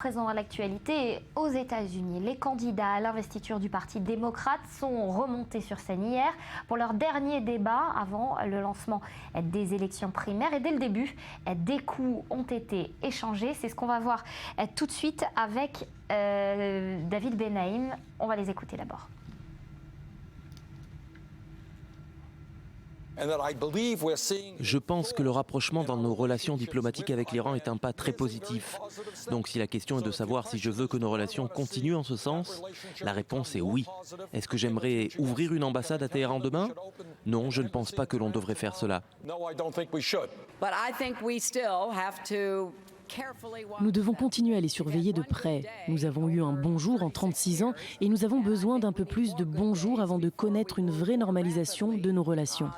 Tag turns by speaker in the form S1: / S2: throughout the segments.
S1: Présent à l'actualité, aux États-Unis, les candidats à l'investiture du Parti démocrate sont remontés sur scène hier pour leur dernier débat avant le lancement des élections primaires. Et dès le début, des coups ont été échangés. C'est ce qu'on va voir tout de suite avec David Benaïm. On va les écouter d'abord.
S2: Je pense que le rapprochement dans nos relations diplomatiques avec l'Iran est un pas très positif. Donc si la question est de savoir si je veux que nos relations continuent en ce sens, la réponse est oui. Est-ce que j'aimerais ouvrir une ambassade à Téhéran demain? Non, je ne pense pas que l'on devrait faire cela.
S3: Nous devons continuer à les surveiller de près. Nous avons eu un bon jour en 36 ans et nous avons besoin d'un peu plus de bons jours avant de connaître une vraie normalisation de nos relations.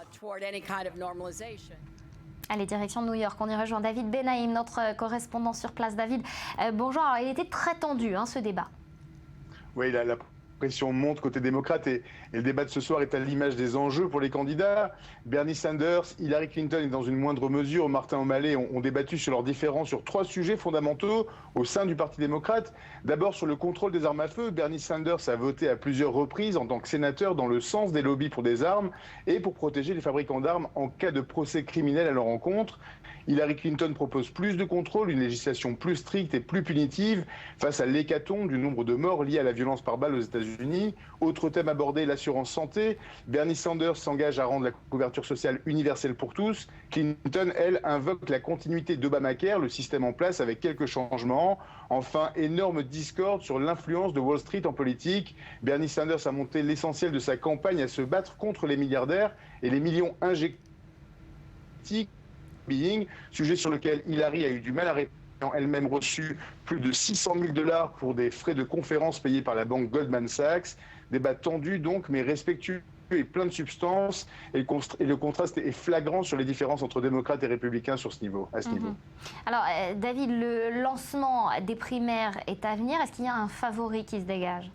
S1: Allez, direction New York, on y rejoint David Benaïm, notre correspondant sur place. David, bonjour. Alors, il était très tendu ce débat.
S4: Oui, la pression monte côté démocrate et le débat de ce soir est à l'image des enjeux pour les candidats. Bernie Sanders, Hillary Clinton et dans une moindre mesure Martin O'Malley ont débattu sur leurs différends sur 3 sujets fondamentaux au sein du Parti démocrate. D'abord sur le contrôle des armes à feu, Bernie Sanders a voté à plusieurs reprises en tant que sénateur dans le sens des lobbies pour des armes et pour protéger les fabricants d'armes en cas de procès criminel à leur encontre. Hillary Clinton propose plus de contrôle, une législation plus stricte et plus punitive face à l'hécatombe du nombre de morts liés à la violence par balle aux États-Unis. Autre thème abordé, l'assurance santé. Bernie Sanders s'engage à rendre la couverture sociale universelle pour tous. Clinton, elle, invoque la continuité d'Obamacare, le système en place avec quelques changements. Enfin, énorme discorde sur l'influence de Wall Street en politique. Bernie Sanders a monté l'essentiel de sa campagne à se battre contre les milliardaires et les millions injectés. Sujet sur lequel Hillary a eu du mal à répondre, elle-même reçu plus de $600 000 pour des frais de conférence payés par la banque Goldman Sachs. Débat tendu donc, mais respectueux et plein de substance. Et le contraste est flagrant sur les différences entre démocrates et républicains sur ce niveau, à ce niveau.
S1: Alors, David, le lancement des primaires est à venir. Est-ce qu'il y a un favori qui se dégage ?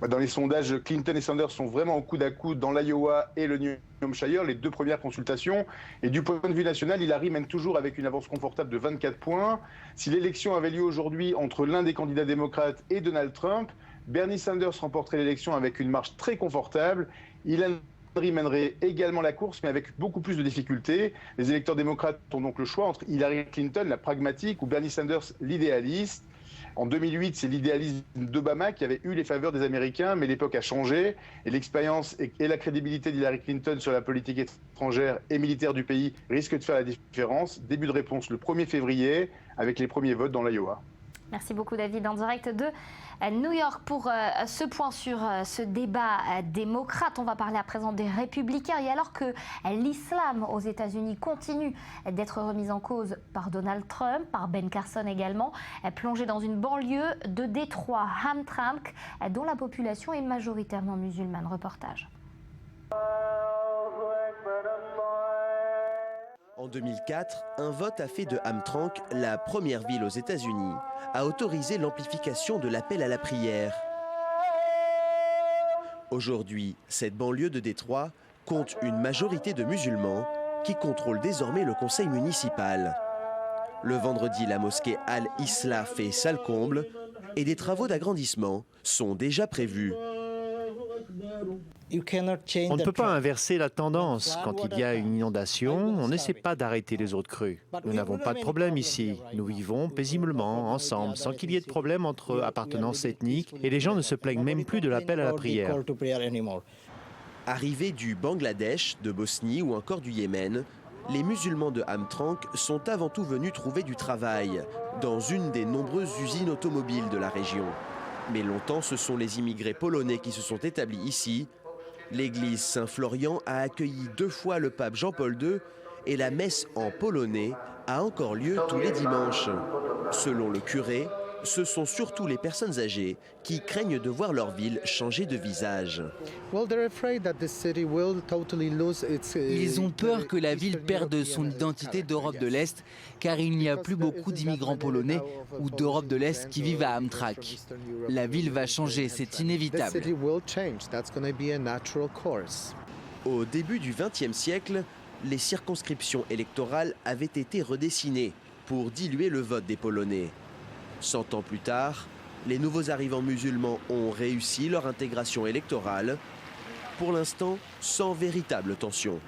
S4: Dans les sondages, Clinton et Sanders sont vraiment au coude à coude dans l'Iowa et le New Hampshire, les 2 premières consultations. Et du point de vue national, Hillary mène toujours avec une avance confortable de 24 points. Si l'élection avait lieu aujourd'hui entre l'un des candidats démocrates et Donald Trump, Bernie Sanders remporterait l'élection avec une marge très confortable. Hillary mènerait également la course, mais avec beaucoup plus de difficultés. Les électeurs démocrates ont donc le choix entre Hillary Clinton, la pragmatique, ou Bernie Sanders, l'idéaliste. En 2008, c'est l'idéalisme d'Obama qui avait eu les faveurs des Américains, mais l'époque a changé et l'expérience et la crédibilité d'Hillary Clinton sur la politique étrangère et militaire du pays risquent de faire la différence. Début de réponse le 1er février avec les premiers votes dans l'Iowa.
S1: Merci beaucoup David, en direct de New York pour ce point sur ce débat démocrate. On va parler à présent des républicains. Et alors que l'islam aux États-Unis continue d'être remis en cause par Donald Trump, par Ben Carson également, plongé dans une banlieue de Détroit, Hamtramck, dont la population est majoritairement musulmane. Reportage.
S5: En 2004, un vote a fait de Hamtramck la première ville aux États-Unis à autoriser l'amplification de l'appel à la prière. Aujourd'hui, cette banlieue de Détroit compte une majorité de musulmans qui contrôlent désormais le conseil municipal. Le vendredi, la mosquée Al-Islah fait salle comble et des travaux d'agrandissement sont déjà prévus.
S6: On ne peut pas inverser la tendance. Quand il y a une inondation, on n'essaie pas d'arrêter les autres crues. Nous n'avons pas de problème ici. Nous vivons paisiblement, ensemble, sans qu'il y ait de problème entre appartenances ethniques et les gens ne se plaignent même plus de l'appel à la prière.
S5: Arrivés du Bangladesh, de Bosnie ou encore du Yémen, les musulmans de Hamtramck sont avant tout venus trouver du travail dans une des nombreuses usines automobiles de la région. Mais longtemps, ce sont les immigrés polonais qui se sont établis ici. L'église Saint-Florian a accueilli 2 fois le pape Jean-Paul II et la messe en polonais a encore lieu tous les dimanches. Selon le curé, ce sont surtout les personnes âgées qui craignent de voir leur ville changer de visage.
S7: Ils ont peur que la ville perde son identité d'Europe de l'Est, car il n'y a plus beaucoup d'immigrants polonais ou d'Europe de l'Est qui vivent à Hamtramck. La ville va changer, c'est inévitable.
S5: Au début du XXe siècle, les circonscriptions électorales avaient été redessinées pour diluer le vote des Polonais. 100 ans plus tard, les nouveaux arrivants musulmans ont réussi leur intégration électorale, pour l'instant sans véritable tension.